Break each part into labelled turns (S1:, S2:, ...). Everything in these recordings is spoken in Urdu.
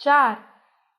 S1: 4,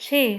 S1: 6,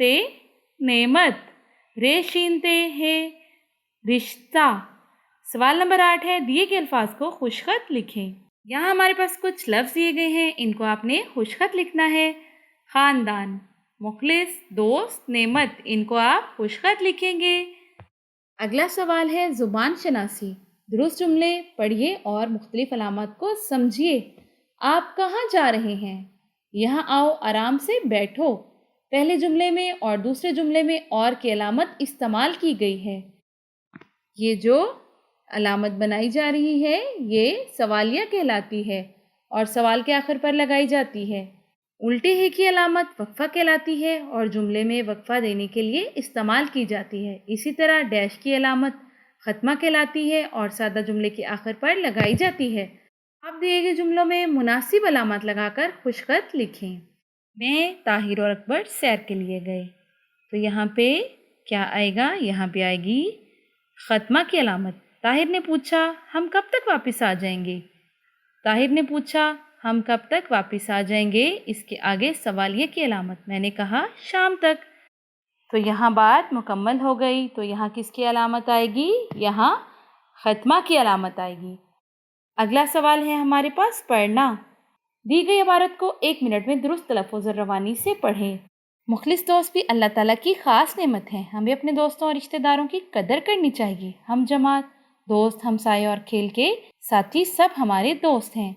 S1: تے نعمت، رے شین تے ہے رشتہ۔ سوال نمبر 8 ہے دیے گئے الفاظ کو خوش خط لکھیں۔ یہاں ہمارے پاس کچھ لفظ دیے گئے ہیں، ان کو آپ نے خوش خط لکھنا ہے۔ خاندان، مخلص، دوست، نعمت، ان کو آپ خوش خط لکھیں گے۔ اگلا سوال ہے زبان شناسی۔ درست جملے پڑھیے اور مختلف علامات کو سمجھیے۔ آپ کہاں جا رہے ہیں؟ یہاں آؤ، آرام سے بیٹھو۔ پہلے جملے میں اور دوسرے جملے میں اور کی علامت استعمال کی گئی ہے۔ یہ جو علامت بنائی جا رہی ہے یہ سوالیہ کہلاتی ہے اور سوال کے آخر پر لگائی جاتی ہے۔ الٹے ہے کی علامت وقفہ کہلاتی ہے اور جملے میں وقفہ دینے کے لیے استعمال کی جاتی ہے۔ اسی طرح ڈیش کی علامت ختمہ کہلاتی ہے اور سادہ جملے کے آخر پر لگائی جاتی ہے۔ آپ دیے گئے جملوں میں مناسب علامات لگا کر خوش خط لکھیں۔ میں طاہر اور اکبر سیر کے لیے گئے، تو یہاں پہ کیا آئے گا؟ یہاں پہ آئے گی ختمہ کی علامت۔ طاہر نے پوچھا ہم کب تک واپس آ جائیں گے؟ طاہر نے پوچھا ہم کب تک واپس آ جائیں گے، اس کے آگے سوالیہ کی علامت، میں نے کہا شام تک۔ تو یہاں بات مکمل ہو گئی، تو یہاں کس کی علامت آئے گی؟ یہاں ختمہ کی علامت آئے گی۔ اگلا سوال ہے ہمارے پاس پڑھنا۔ دی گئی عبارت کو 1 منٹ میں درست تلفظ اور روانی سے پڑھیں۔ مخلص دوست بھی اللہ تعالیٰ کی خاص نعمت ہے، ہمیں اپنے دوستوں اور رشتہ داروں کی قدر کرنی چاہیے۔ ہم جماعت، دوست، ہمسائے اور کھیل کے ساتھی سب ہمارے دوست ہیں۔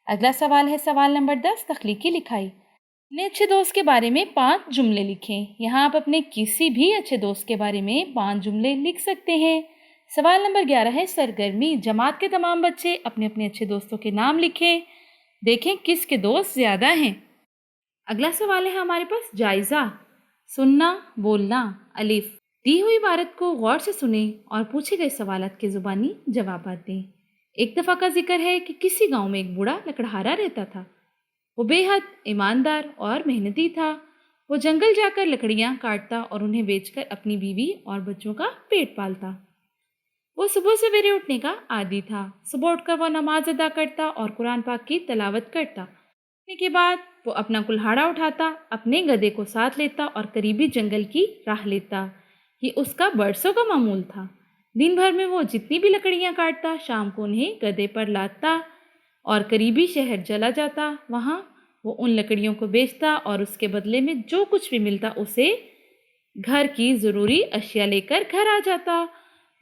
S1: اگلا سوال ہے سوال نمبر 10 تخلیقی لکھائی۔ اپنے اچھے دوست کے بارے میں 5 جملے لکھیں۔ یہاں آپ اپنے کسی بھی اچھے دوست کے بارے میں 5 جملے لکھ سکتے ہیں۔ سوال نمبر 11 ہے سرگرمی۔ جماعت کے تمام بچے اپنے اپنے اچھے دوستوں کے نام لکھیں، دیکھیں کس کے دوست زیادہ ہیں۔ اگلا سوال ہے ہمارے پاس جائزہ۔ سننا، بولنا، الف۔ دی ہوئی عبارت کو غور سے سنیں اور پوچھے گئے سوالات کے زبانی جوابات دیں۔ ایک دفعہ کا ذکر ہے کہ کسی گاؤں میں ایک بوڑھا لکڑہارا رہتا تھا۔ وہ بے حد ایماندار اور محنتی تھا۔ وہ جنگل جا کر لکڑیاں کاٹتا اور انہیں بیچ کر اپنی بیوی اور بچوں کا پیٹ پالتا۔ وہ صبح سویرے اٹھنے کا عادی تھا۔ صبح اٹھ کر وہ نماز ادا کرتا اور قرآن پاک کی تلاوت کرتا۔ اٹھنے کے بعد وہ اپنا کلہاڑا اٹھاتا، اپنے گدھے کو ساتھ لیتا اور قریبی جنگل کی راہ لیتا۔ یہ اس کا برسوں کا معمول تھا۔ دن بھر میں وہ جتنی بھی لکڑیاں کاٹتا، شام کو انہیں گدھے پر لادتا اور قریبی شہر چلا جاتا۔ وہاں وہ ان لکڑیوں کو بیچتا اور اس کے بدلے میں جو کچھ بھی ملتا اسے گھر کی ضروری اشیاء لے کر گھر آ جاتا۔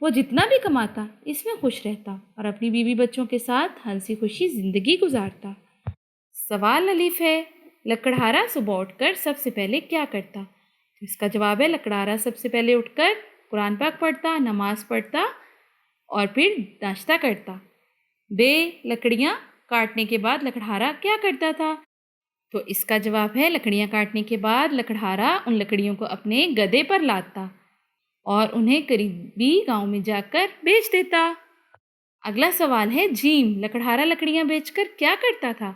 S1: وہ جتنا بھی کماتا اس میں خوش رہتا اور اپنی بیوی بچوں کے ساتھ ہنسی خوشی زندگی گزارتا۔ سوال الف ہے لکڑہارا صبح اٹھ کر سب سے پہلے کیا کرتا؟ اس کا جواب ہے لکڑہارا سب سے پہلے اٹھ کر قرآن پاک پڑھتا، نماز پڑھتا اور پھر ناشتہ کرتا۔ بے لکڑیاں کاٹنے کے بعد لکڑہارا کیا کرتا تھا؟ تو اس کا جواب ہے لکڑیاں کاٹنے کے بعد لکڑہارا ان لکڑیوں کو اپنے گدھے پر لادتا اور انہیں قریبی گاؤں میں جا کر بیچ دیتا۔ اگلا سوال ہے جیم۔ لکڑہارا لکڑیاں بیچ کر کیا کرتا تھا؟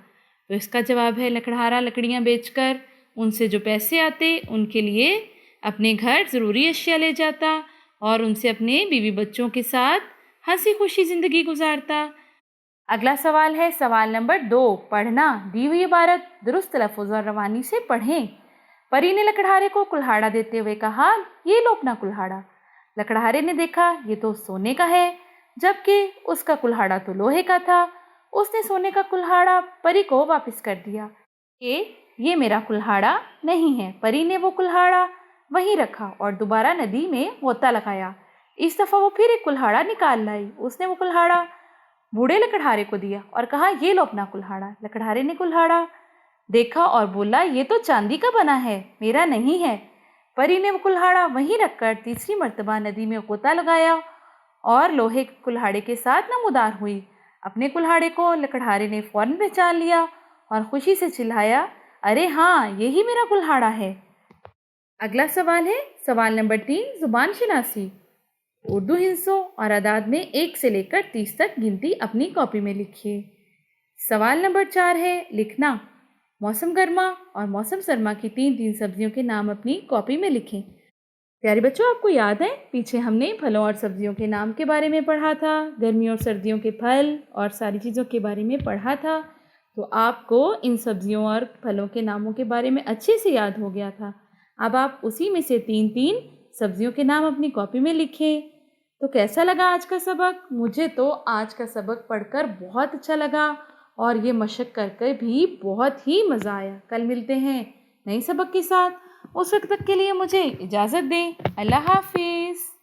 S1: تو اس کا جواب ہے لکڑہارا لکڑیاں بیچ کر ان سے جو پیسے آتے ان کے لیے اپنے گھر ضروری اشیاء لے جاتا اور ان سے اپنے بیوی بچوں کے ساتھ ہنسی خوشی زندگی گزارتا۔ اگلا سوال ہے سوال نمبر 2 پڑھنا۔ دی ہوئی عبارت درست تلفظ اور روانی سے پڑھیں۔ پری نے لکڑہارے کو کلہاڑا دیتے ہوئے کہا یہ لو اپنا کلہاڑا۔ لکڑہارے نے دیکھا یہ تو سونے کا ہے جبکہ اس کا کلہاڑا تو لوہے کا تھا۔ اس نے سونے کا کلہاڑا پری کو واپس کر دیا کہ یہ میرا کلہاڑا نہیں ہے۔ پری نے وہ کلہاڑا وہیں رکھا اور دوبارہ ندی میں غوطہ لگایا۔ اس دفعہ وہ پھر ایک کلہاڑا نکال لائی۔ اس نے وہ کلہاڑا بوڑھے لکڑہارے کو دیا اور کہا یہ لو اپنا کلہاڑا۔ لکڑہارے نے کلہاڑا دیکھا اور بولا یہ تو چاندی کا بنا ہے، میرا نہیں ہے۔ پری نے وہ کلہاڑا وہیں رکھ کر تیسری مرتبہ ندی میں غوطہ لگایا اور لوہے کے کلہاڑے کے ساتھ نمودار ہوئی۔ اپنے کلہاڑے کو لکڑہارے نے فوراً پہچان لیا اور خوشی سے چلایا ارے ہاں یہی میرا کلہاڑا ہے۔ اگلا سوال ہے سوال نمبر 3 زبان شناسی۔ اردو ہندسوں اور اعداد میں 1 سے لے کر 30 تک گنتی اپنی کاپی میں لکھیے۔ سوال نمبر 4 ہے لکھنا۔ موسم گرما اور موسم سرما کی 3 سبزیوں کے نام اپنی کاپی میں لکھیں۔ پیارے بچوں آپ کو یاد ہے پیچھے ہم نے پھلوں اور سبزیوں کے نام کے بارے میں پڑھا تھا، گرمیوں اور سردیوں کے پھل اور ساری چیزوں کے بارے میں پڑھا تھا، تو آپ کو ان سبزیوں اور پھلوں کے ناموں کے بارے میں اچھے سے یاد ہو گیا تھا۔ اب آپ اسی میں سے 3 سبزیوں کے نام اپنی کاپی میں لکھیں۔ تو کیسا لگا آج کا سبق؟ مجھے تو آج کا سبق پڑھ کر بہت اچھا لگا اور یہ مشق کر کے بھی بہت ہی مزہ آیا۔ کل ملتے ہیں نئے سبق کے ساتھ، اس وقت تک کے لیے مجھے اجازت دیں۔ اللہ حافظ۔